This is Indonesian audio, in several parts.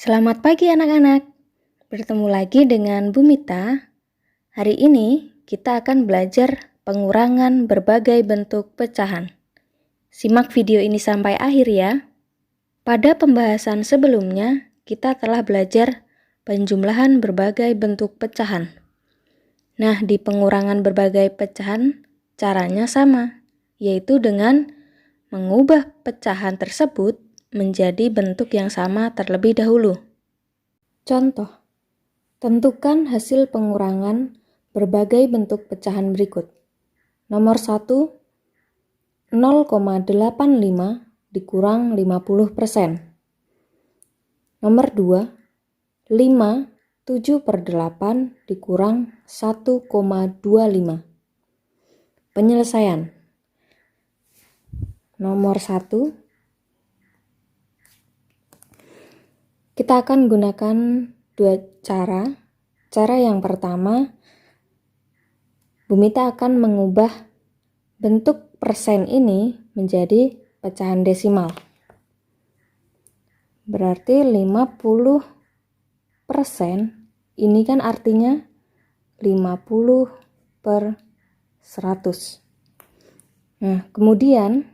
Selamat pagi anak-anak, bertemu lagi dengan Bu Mita. Hari ini kita akan belajar pengurangan berbagai bentuk pecahan. Simak video ini sampai akhir ya. Pada pembahasan sebelumnya, kita telah belajar penjumlahan berbagai bentuk pecahan. Nah, di pengurangan berbagai pecahan, caranya sama, yaitu dengan mengubah pecahan tersebut menjadi bentuk yang sama terlebih dahulu. Contoh, tentukan hasil pengurangan berbagai bentuk pecahan berikut. Nomor 1, 0,85 dikurang 50%. Nomor 2, 5, 7/8 dikurang 1,25. Penyelesaian. Nomor 1, kita akan gunakan dua cara. Cara yang pertama, Bu Mita akan mengubah bentuk persen ini menjadi pecahan desimal. Berarti 50% ini kan artinya 50/100. Nah, kemudian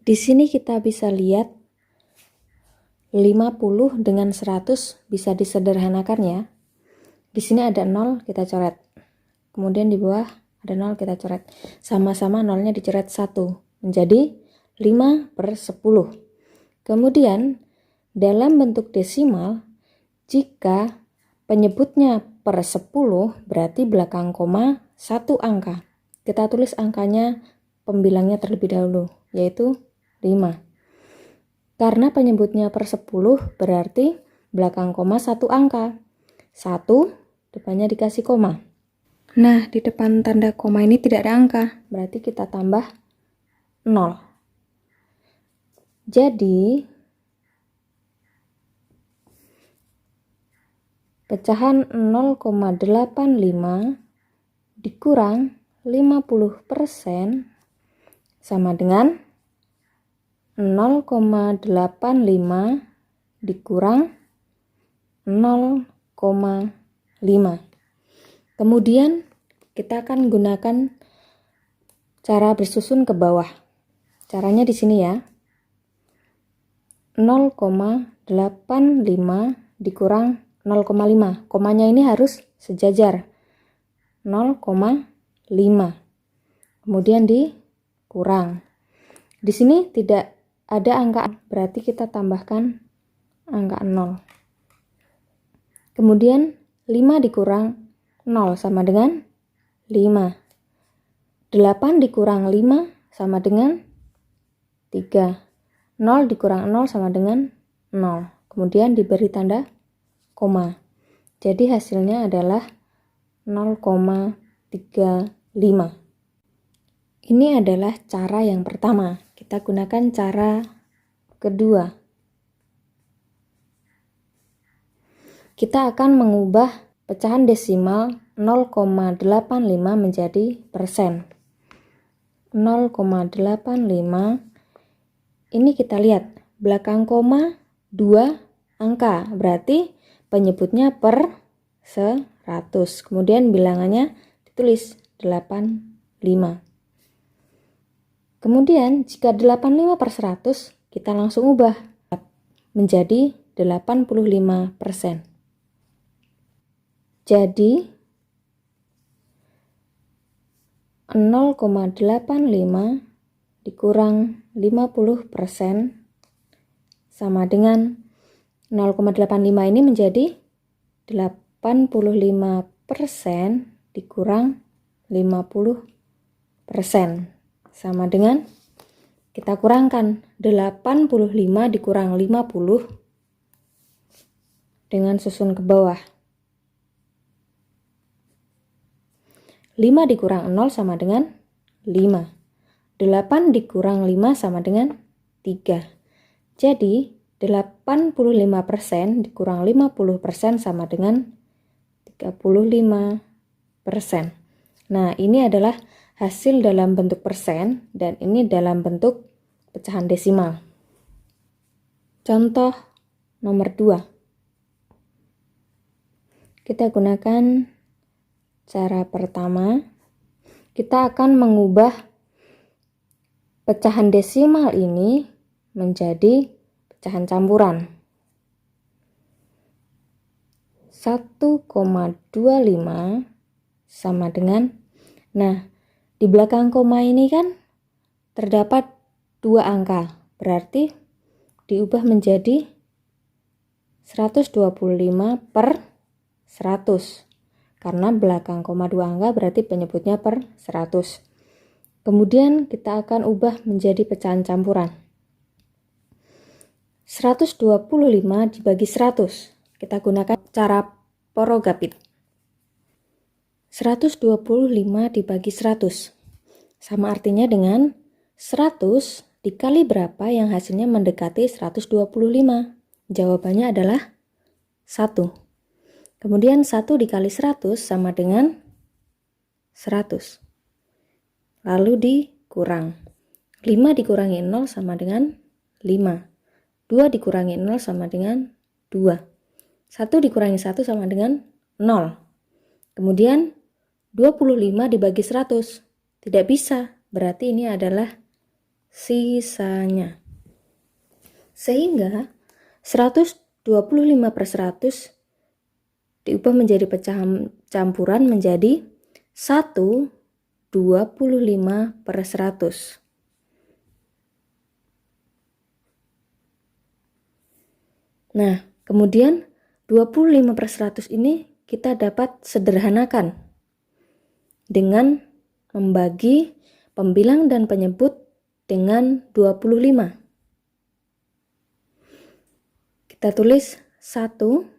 di sini kita bisa lihat 50 dengan 100 bisa disederhanakan ya. Di sini ada 0, kita coret. Kemudian di bawah ada 0, kita coret. Sama-sama nolnya dicoret 1, menjadi 5/10. Kemudian dalam bentuk desimal, jika penyebutnya per 10, berarti belakang koma 1 angka. Kita tulis angkanya, pembilangnya terlebih dahulu, yaitu 5. Karena penyebutnya per 10 berarti belakang koma 1 angka. 1 depannya dikasih koma. Nah, di depan tanda koma ini tidak ada angka, berarti kita tambah 0. Jadi, pecahan 0,85 dikurang 50% sama dengan 0,85 dikurang 0,5. Kemudian kita akan gunakan cara bersusun ke bawah. Caranya di sini ya. 0,85 dikurang 0,5. Komanya ini harus sejajar. 0,5. Kemudian dikurang. Di sini tidak ada angka, berarti kita tambahkan angka 0. Kemudian 5 dikurang 0 sama dengan 5. 8 dikurang 5 sama dengan 3. 0 dikurang 0 sama dengan 0. Kemudian diberi tanda koma. Jadi hasilnya adalah 0,35. Ini adalah cara yang pertama. Kita gunakan cara kedua. Kita akan mengubah pecahan desimal 0,85 menjadi persen. 0,85 ini kita lihat belakang koma 2 angka, berarti penyebutnya per 100. Kemudian bilangannya ditulis 85. Kemudian jika 85/100 kita langsung ubah menjadi 85%. Jadi 0,85 dikurang 50% sama dengan 0,85 ini menjadi 85% dikurang 50% sama dengan, kita kurangkan 85 dikurang 50 dengan susun ke bawah. 5 dikurang 0 sama dengan 5. 8 dikurang 5 sama dengan 3. Jadi 85% dikurang 50% sama dengan 35%. Nah, ini adalah hasil dalam bentuk persen dan ini dalam bentuk pecahan desimal. Contoh nomor 2. Kita gunakan cara pertama. Kita akan mengubah pecahan desimal ini menjadi pecahan campuran. 1,25 sama dengan, nah di belakang koma ini kan terdapat 2 angka, berarti diubah menjadi 125 per 100, karena belakang koma 2 angka berarti penyebutnya per 100. Kemudian kita akan ubah menjadi pecahan campuran. 125 dibagi 100. Kita gunakan cara porogapit. 125 dibagi 100 sama artinya dengan 100 dikali berapa yang hasilnya mendekati 125. Jawabannya adalah 1. Kemudian 1 dikali 100 sama dengan 100. Lalu dikurang. 5 dikurangi 0 sama dengan 5. 2 dikurangi 0 sama dengan 2. 1 dikurangi 1 sama dengan 0. Kemudian 25 dibagi 100. Tidak bisa, berarti ini adalah sisanya. Sehingga 125 per 100 diubah menjadi pecahan campuran menjadi 1,25 per 100. Nah, kemudian 25 per 100 ini kita dapat sederhanakan dengan membagi pembilang dan penyebut dengan 25. Kita tulis 1,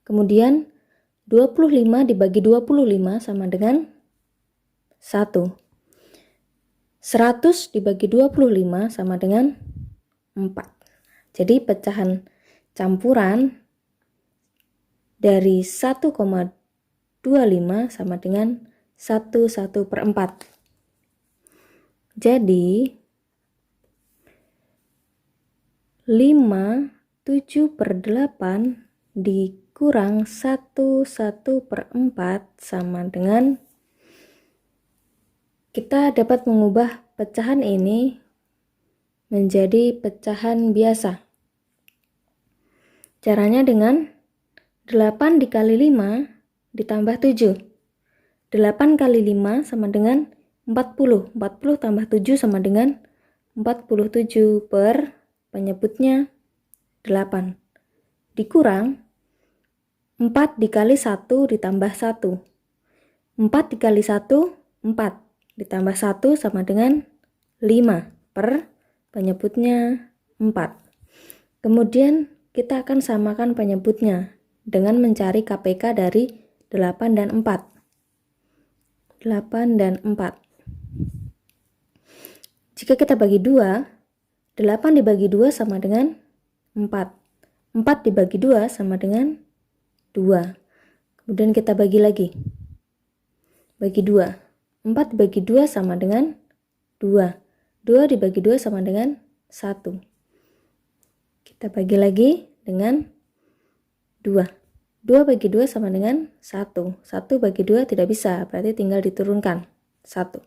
kemudian 25 dibagi 25 sama dengan 1. 100 dibagi 25 sama dengan 4. Jadi pecahan campuran dari 1,25 sama dengan 1/4. Jadi 5/7/8 dikurang 1/4 sama dengan, kita dapat mengubah pecahan ini menjadi pecahan biasa. Caranya dengan 8 dikali 5 ditambah 7. 8 kali 5 sama dengan 40. 40 tambah 7 sama dengan 47 per penyebutnya 8. Dikurang 4 dikali 1 ditambah 1. 4 dikali 1, 4. Ditambah 1 sama dengan 5 per penyebutnya 4. Kemudian kita akan samakan penyebutnya dengan mencari KPK dari 8 dan 4. 8 dan 4. Jika kita bagi 2, 8 dibagi 2 sama dengan 4. 4 dibagi 2 sama dengan 2. Kemudian kita bagi lagi. Bagi 2. 4 dibagi 2 sama dengan 2. 2 dibagi 2 sama dengan 1. Kita bagi lagi dengan 2. 2 bagi 2 sama dengan 1. 1 bagi 2 tidak bisa, berarti tinggal diturunkan 1.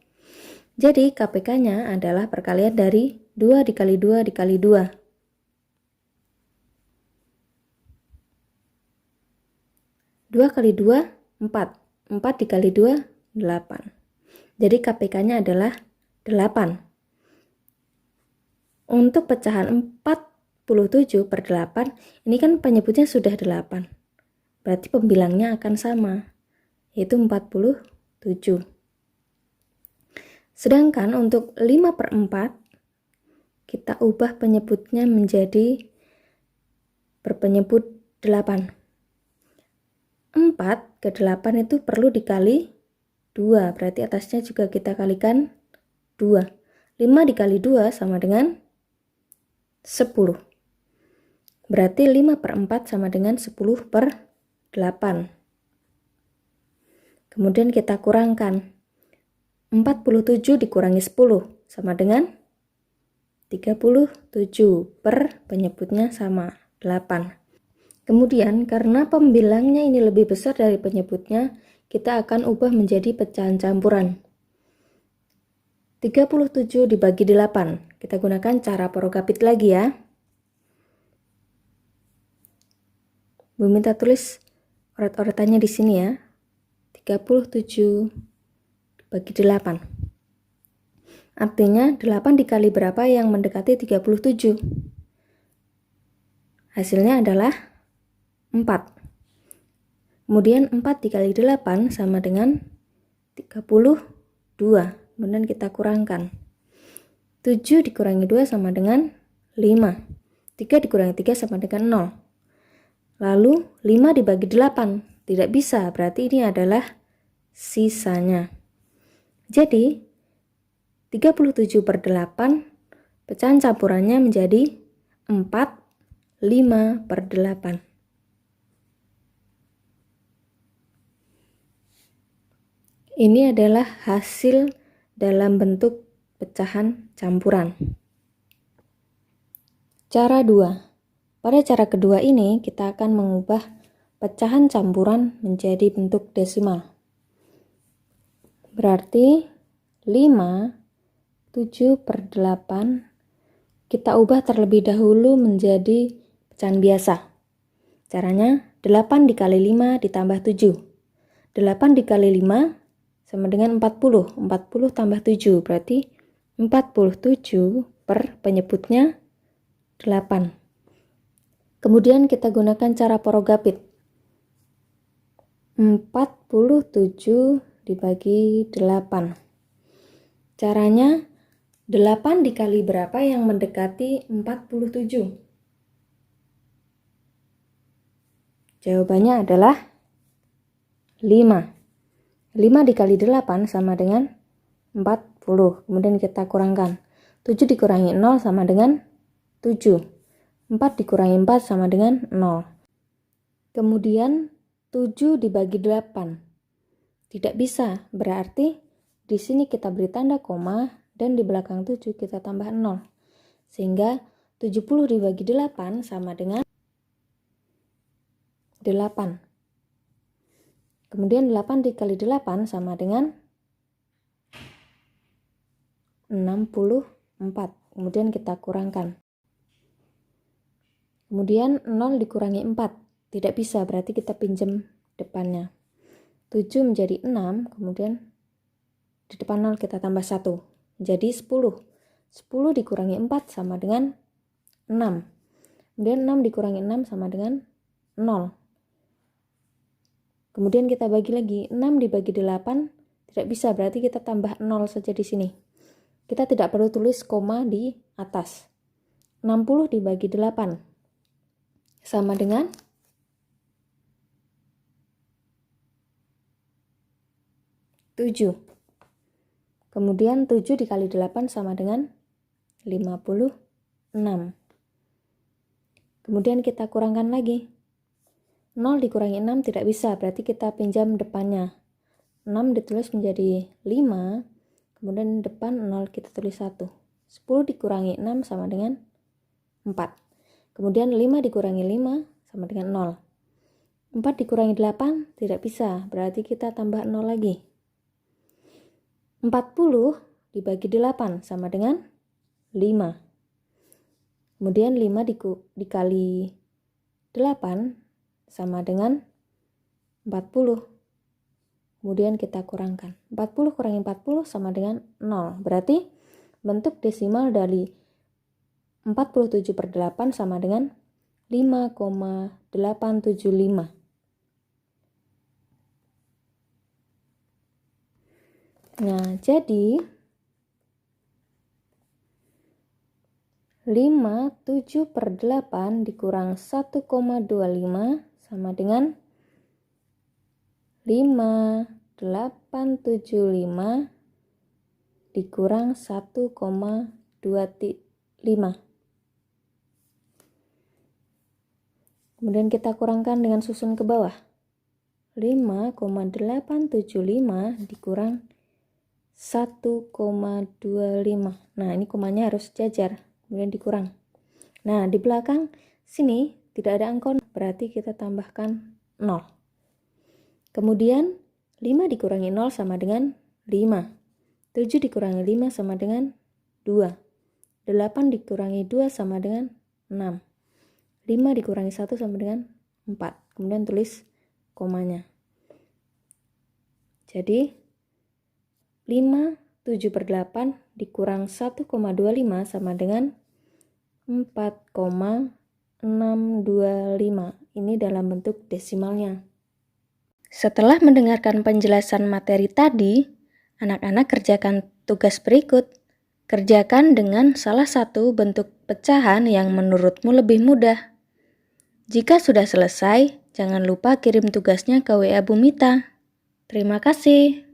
Jadi KPK-nya adalah perkalian dari 2 dikali 2 dikali 2. 2 kali 2, 4. 4 dikali 2, 8. Jadi KPK-nya adalah 8. Untuk pecahan 47 per 8, ini kan penyebutnya sudah 8. Berarti pembilangnya akan sama, yaitu 47. Sedangkan untuk 5 per 4, kita ubah penyebutnya menjadi berpenyebut 8. 4 ke 8 itu perlu dikali 2, berarti atasnya juga kita kalikan 2. 5 dikali 2 sama dengan 10. Berarti 5 per 4 sama dengan 10 per 8. Kemudian kita kurangkan. 47 dikurangi 10 sama dengan 37 per penyebutnya sama. 8. Kemudian karena pembilangnya ini lebih besar dari penyebutnya, kita akan ubah menjadi pecahan campuran. 37 dibagi 8. Kita gunakan cara porogapit lagi ya. Bu minta tulis oret-oretannya di sini ya. 37 dibagi 8. Artinya 8 dikali berapa yang mendekati 37? Hasilnya adalah 4. Kemudian 4 dikali 8 sama dengan 32. Kemudian kita kurangkan. 7 dikurangi 2 sama dengan 5. 3 dikurangi 3 sama dengan 0. Lalu 5 dibagi 8. Tidak bisa, berarti ini adalah sisanya. Jadi 37/8 pecahan campurannya menjadi 4 5/8. Ini adalah hasil dalam bentuk pecahan campuran. Cara 2. Pada cara kedua ini kita akan mengubah pecahan campuran menjadi bentuk desimal. Berarti 5 7/8 kita ubah terlebih dahulu menjadi pecahan biasa. Caranya 8 dikali 5 ditambah 7. 8 dikali 5 sama dengan 40. 40 tambah 7 berarti 47 per penyebutnya 8. Kemudian kita gunakan cara porogapit. 47 dibagi 8. Caranya 8 dikali berapa yang mendekati 47? Jawabannya adalah 5. 5 dikali 8 sama dengan 40. Kemudian kita kurangkan. 7 dikurangi 0 sama dengan 7. 4 dikurangi 4 sama dengan 0. Kemudian 7 dibagi 8. Tidak bisa, berarti di sini kita beri tanda koma dan di belakang 7 kita tambah 0. Sehingga 70 dibagi 8 sama dengan 8. Kemudian 8 dikali 8 sama dengan 64. Kemudian kita kurangkan. Kemudian 0 dikurangi 4. Tidak bisa, berarti kita pinjam depannya. 7 menjadi 6, kemudian di depan 0 kita tambah 1. Jadi 10. 10 dikurangi 4 sama dengan 6. Kemudian 6 dikurangi 6 sama dengan 0. Kemudian kita bagi lagi, 6 dibagi 8 tidak bisa, berarti kita tambah 0 saja di sini. Kita tidak perlu tulis koma di atas. 60 dibagi 8 sama dengan 7. Kemudian 7 dikali 8 sama dengan 56. Kemudian kita kurangkan lagi. 0 dikurangi 6 tidak bisa, berarti kita pinjam depannya. 6 ditulis menjadi 5, kemudian depan 0 kita tulis 1. 10 dikurangi 6 sama dengan 4. Kemudian 5 dikurangi 5 sama dengan 0. 4 dikurangi 8 tidak bisa, berarti kita tambah 0 lagi. 40 dibagi 8 sama dengan 5. Kemudian 5 dikali 8 sama dengan 40. Kemudian kita kurangkan. 40 kurangi 40 sama dengan 0. Berarti bentuk desimal dari 47/8 sama dengan 5,875. Nah, jadi 57/8 dikurang 1,25 sama dengan 5875 dikurang 1,25. Kemudian kita kurangkan dengan susun ke bawah. 5,875 dikurang 1,25. Nah, ini komanya harus sejajar, kemudian dikurang. Nah, di belakang sini tidak ada angka, berarti kita tambahkan 0. Kemudian 5 dikurangi 0 sama dengan 5. 7 dikurangi 5 sama dengan 2. 8 dikurangi 2 sama dengan 6. 5 dikurangi 1 sama dengan 4. Kemudian tulis komanya. Jadi 5/7/8 dikurang 1,25 sama dengan 4,625. Ini dalam bentuk desimalnya. Setelah mendengarkan penjelasan materi tadi, anak-anak kerjakan tugas berikut. Kerjakan dengan salah satu bentuk pecahan yang menurutmu lebih mudah. Jika sudah selesai, jangan lupa kirim tugasnya ke WA Bumita. Terima kasih.